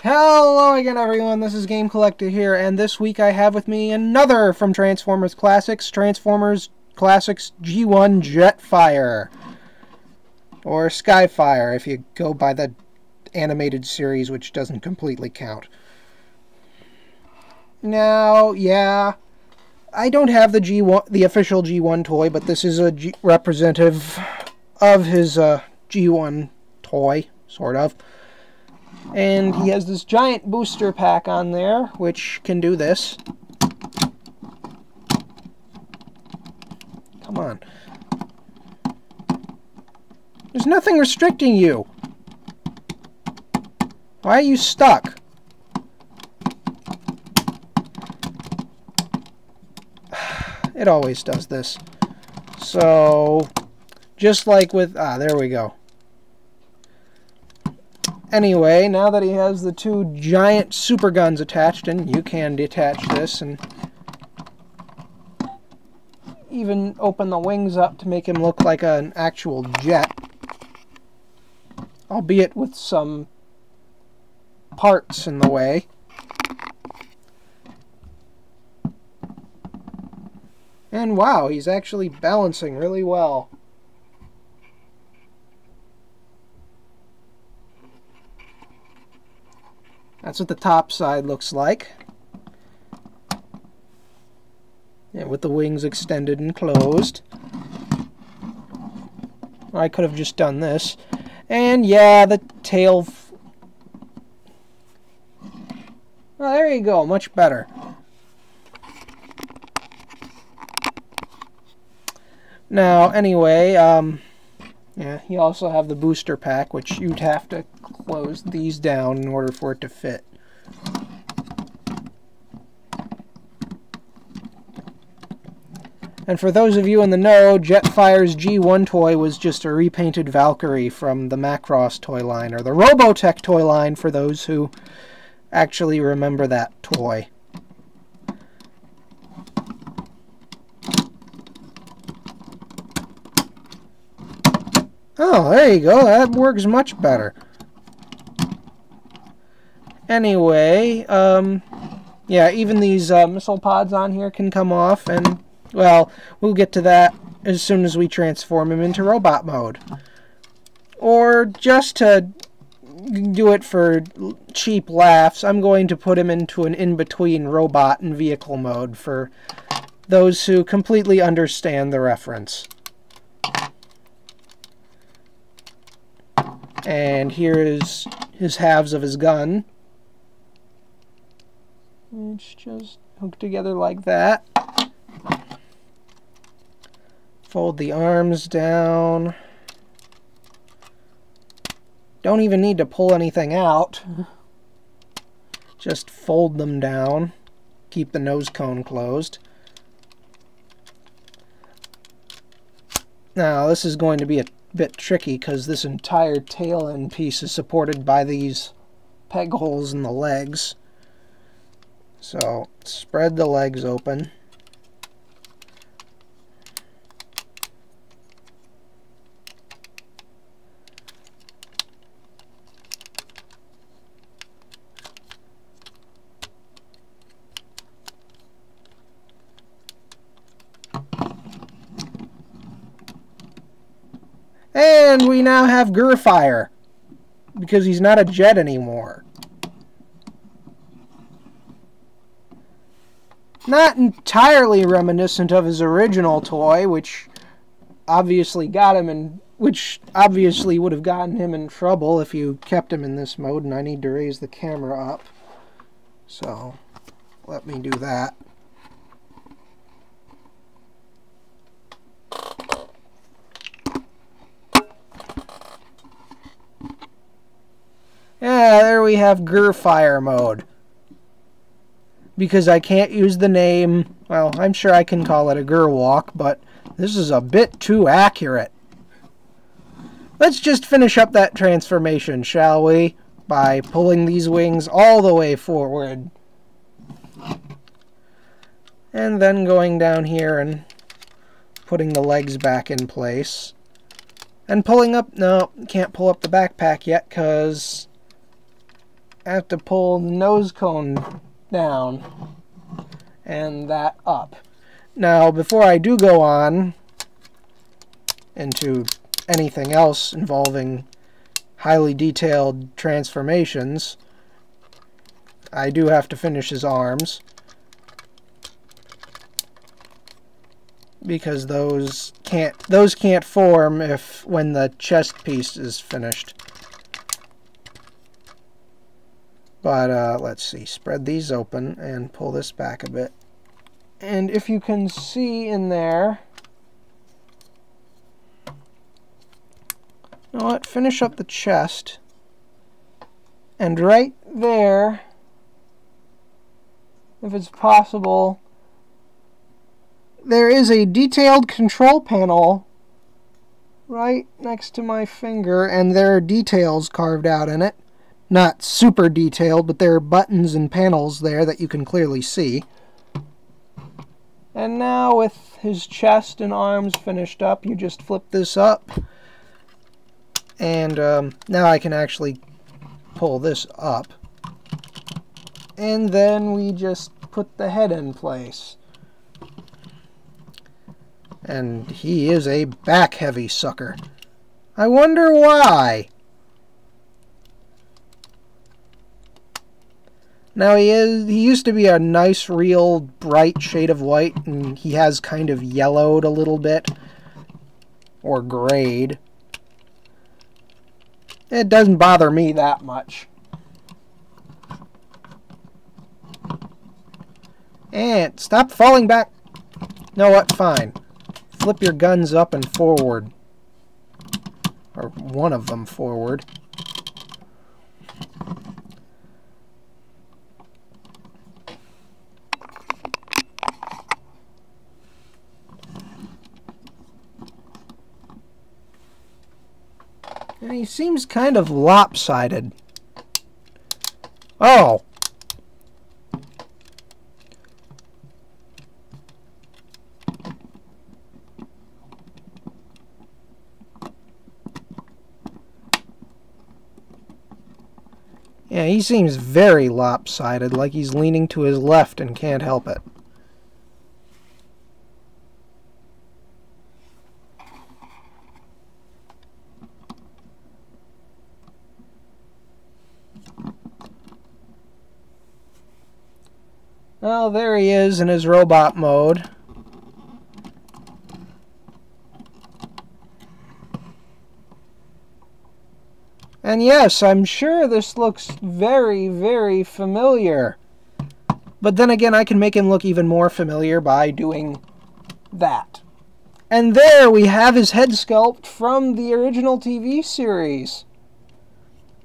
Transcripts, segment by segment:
Hello again, everyone. This is Game Collector here, and this week I have with me another from Transformers Classics, Transformers Classics G1 Jetfire. Or Skyfire, if you go by the animated series, which doesn't completely count. Now, yeah, I don't have the G1, the official G1 toy, but this is a representative of his G1 toy, sort of. And he has this giant booster pack on there, which can do this. Come on. There's nothing restricting you. Why are you stuck? It always does this. So, just like with... there we go. Anyway, now that he has the two giant super guns attached, and you can detach this and even open the wings up to make him look like an actual jet, albeit with some parts in the way. And wow, he's actually balancing really well. That's what the top side looks like. Yeah, with the wings extended and closed. I could have just done this. And yeah, the tail... Well, there you go, much better. Now, anyway, yeah, you also have the booster pack, which you'd have to close these down in order for it to fit. And for those of you in the know, Jetfire's G1 toy was just a repainted Valkyrie from the Macross toy line, or the Robotech toy line for those who actually remember that toy. Oh, there you go. That works much better. Anyway, yeah, even these missile pods on here can come off, and, well, we'll get to that as soon as we transform him into robot mode. Or, just to do it for cheap laughs, I'm going to put him into an in-between robot and vehicle mode for those who completely understand the reference. And here is his halves of his gun. It's just hooked together like that. Fold the arms down. Don't even need to pull anything out. Just fold them down. Keep the nose cone closed. Now, this is going to be a bit tricky because this entire tail end piece is supported by these peg holes in the legs. So spread the legs open. And we now have Jetfire, because he's not a jet anymore. Not entirely reminiscent of his original toy, which obviously got him in, which obviously would have gotten him in trouble if you kept him in this mode, and I need to raise the camera up. So, let me do that. Yeah, there we have Jetfire mode. Because I can't use the name, well, I'm sure I can call it a Gerwalk, but this is a bit too accurate. Let's just finish up that transformation, shall we? By pulling these wings all the way forward. And then going down here and putting the legs back in place. And pulling up, no, can't pull up the backpack yet because I have to pull the nose cone down and that up. Now, before I do go on into anything else involving highly detailed transformations, I do have to finish his arms, because those can't form when the chest piece is finished. But let's see, spread these open and pull this back a bit. And if you can see in there, you know what, finish up the chest. And right there, if it's possible, there is a detailed control panel right next to my finger, and there are details carved out in it. Not super detailed, but there are buttons and panels there that you can clearly see. And now with his chest and arms finished up, you just flip this up. And now I can actually pull this up. And then we just put the head in place. And he is a back-heavy sucker. I wonder why. Now he used to be a nice, real bright shade of white, and he has kind of yellowed a little bit, or grayed. It doesn't bother me that much. And stop falling back. Know what? Fine. Flip your guns up and forward. Or one of them forward. And he seems kind of lopsided. Oh! Yeah, he seems very lopsided, like he's leaning to his left and can't help it. Well, there he is in his robot mode. And yes, I'm sure this looks very, very familiar. But then again, I can make him look even more familiar by doing that. And there we have his head sculpt from the original TV series.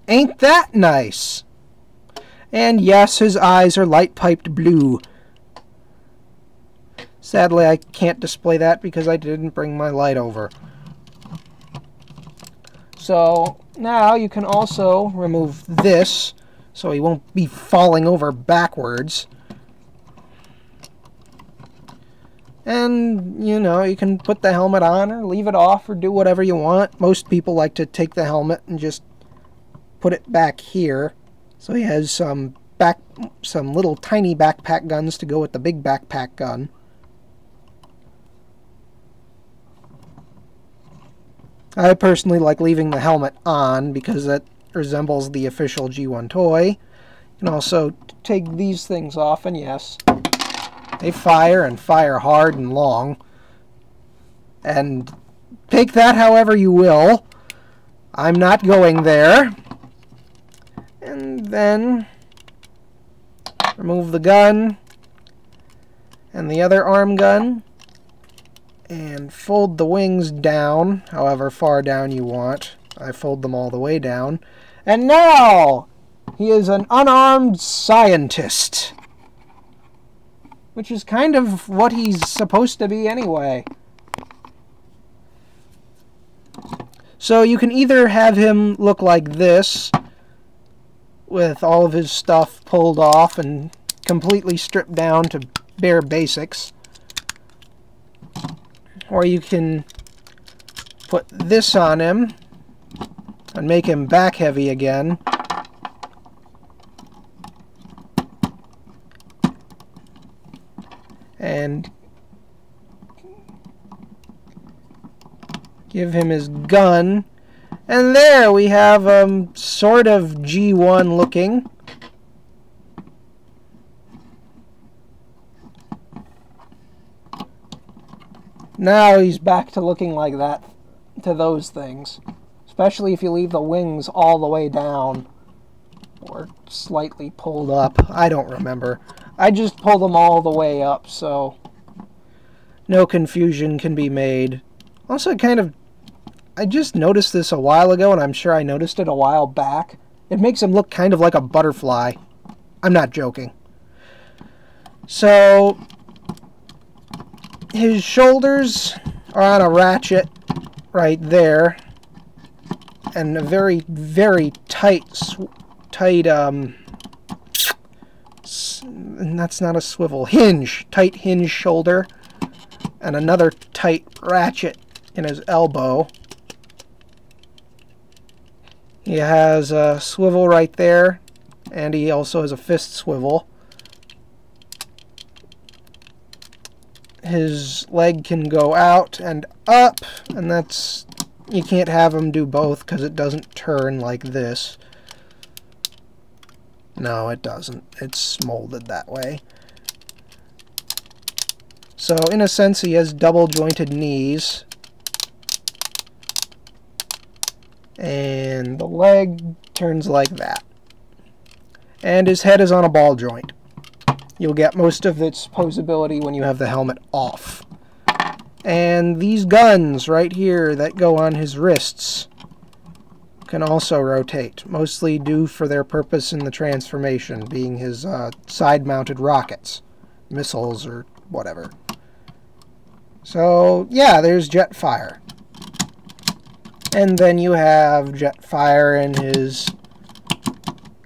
Ain't that nice? And yes, his eyes are light-piped blue. Sadly, I can't display that because I didn't bring my light over. So now you can also remove this so he won't be falling over backwards. And, you know, you can put the helmet on or leave it off or do whatever you want. Most people like to take the helmet and just put it back here. So he has some little tiny backpack guns to go with the big backpack gun. I personally like leaving the helmet on because that resembles the official G1 toy. You can also take these things off, and yes, they fire and fire hard and long. And take that however you will. I'm not going there. And then remove the gun and the other arm gun and fold the wings down however far down you want. I fold them all the way down. And now he is an unarmed scientist, which is kind of what he's supposed to be anyway. So you can either have him look like this, with all of his stuff pulled off and completely stripped down to bare basics. Or you can put this on him and make him back heavy again. and give him his gun. And there we have sort of G1 looking. Now he's back to looking like that, to those things. Especially if you leave the wings all the way down. Or slightly pulled up. I don't remember. I just pulled them all the way up, so no confusion can be made. Also, I just noticed this a while ago, and I'm sure I noticed it a while back. It makes him look kind of like a butterfly. I'm not joking. So his shoulders are on a ratchet right there, and a very, very tight, and that's not a swivel, tight hinge shoulder, and another tight ratchet in his elbow. He has a swivel right there, and he also has a fist swivel. His leg can go out and up, and that's, you can't have him do both because it doesn't turn like this. No, it doesn't. It's molded that way. So, in a sense, he has double jointed knees. And the leg turns like that. And his head is on a ball joint. You'll get most of its posability when you have the helmet off. And these guns right here that go on his wrists can also rotate, mostly due for their purpose in the transformation, being his side-mounted rockets, missiles, or whatever. So, yeah, there's Jetfire. And then you have Jetfire in his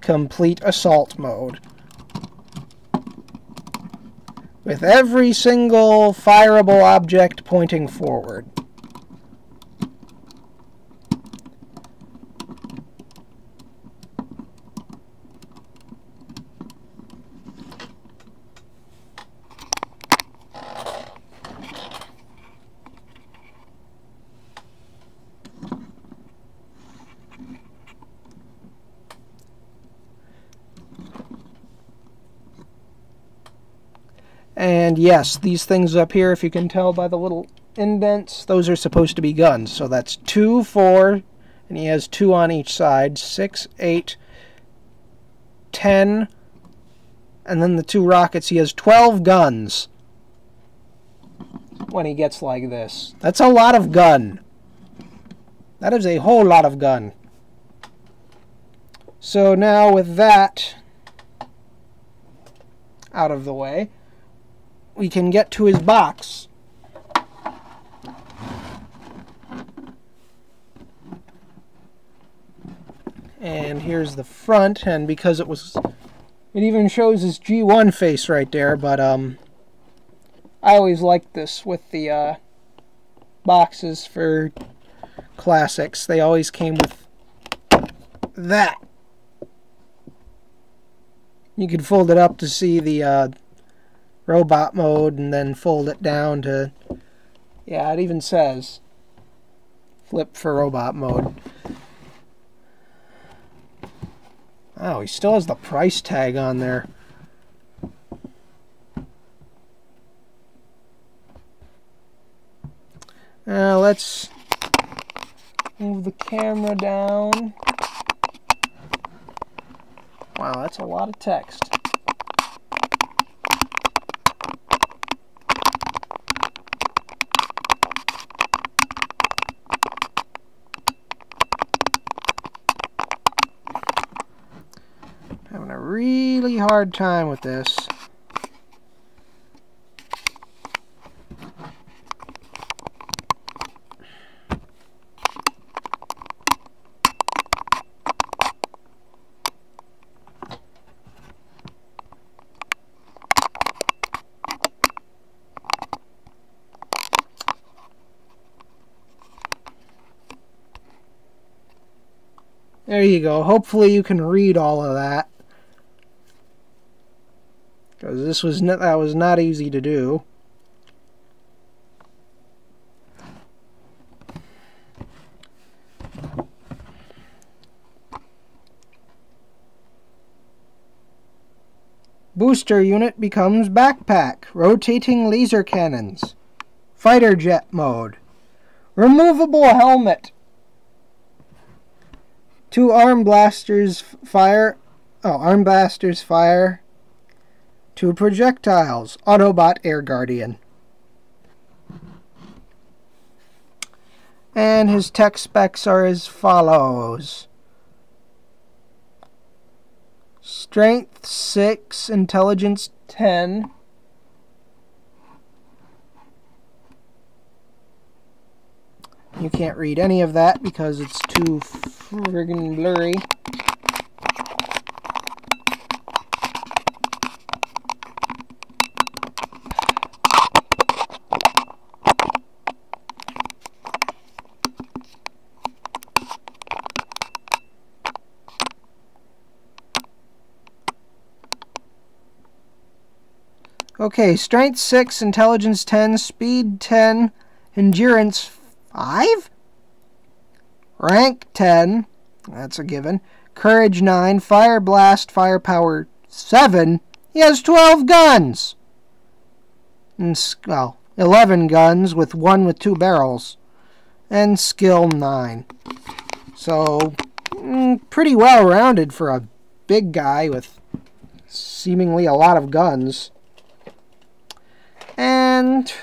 complete assault mode, with every single fireable object pointing forward. And yes, these things up here, if you can tell by the little indents, those are supposed to be guns. So that's 2, 4, and he has 2 on each side, 6, 8, 10, and then the 2 rockets. He has 12 guns when he gets like this. That's a lot of gun. That is a whole lot of gun. So now with that out of the way, we can get to his box. And here's the front, and because it even shows his G1 face right there, but I always liked this with the boxes for classics. They always came with that. You could fold it up to see the robot mode, and then fold it down to, yeah, it even says flip for robot mode. Oh, he still has the price tag on there. Now let's move the camera down. Wow, that's a lot of text. Having a really hard time with this. There you go. Hopefully you can read all of that. because that was not easy to do. Booster unit becomes backpack. Rotating laser cannons. Fighter jet mode. Removable helmet. 2 arm blasters fire. Arm blasters fire. 2 projectiles. Autobot Air Guardian. And his tech specs are as follows. Strength 6, Intelligence 10. You can't read any of that because it's too friggin' blurry. Okay, Strength 6, Intelligence 10, Speed 10, Endurance 5? Rank 10, that's a given. Courage 9, Fire Blast, Firepower 7. He has 12 guns! And, well, 11 guns with 1 with 2 barrels. And Skill 9. So, pretty well rounded for a big guy with seemingly a lot of guns. And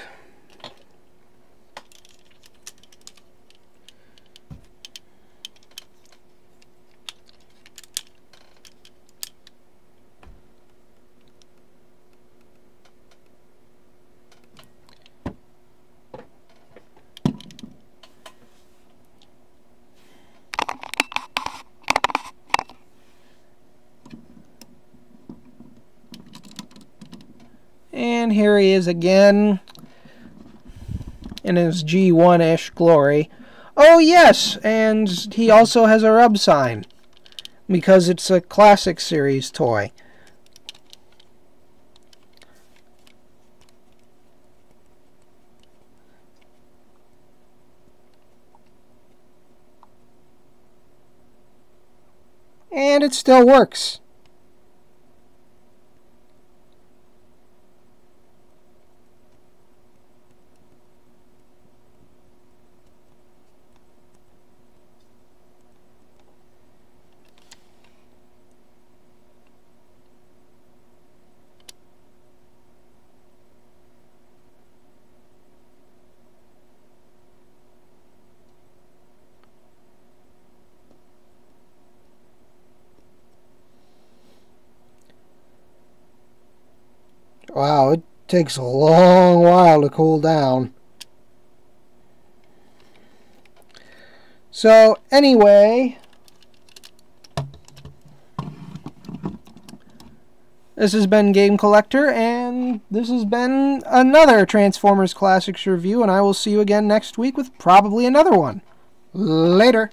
here he is again in his G1-ish glory. Oh yes, and he also has a rub sign because it's a Classic Series toy. And it still works. Wow, it takes a long while to cool down. So, anyway, this has been Game Collector, and this has been another Transformers Classics review, and I will see you again next week with probably another one. Later.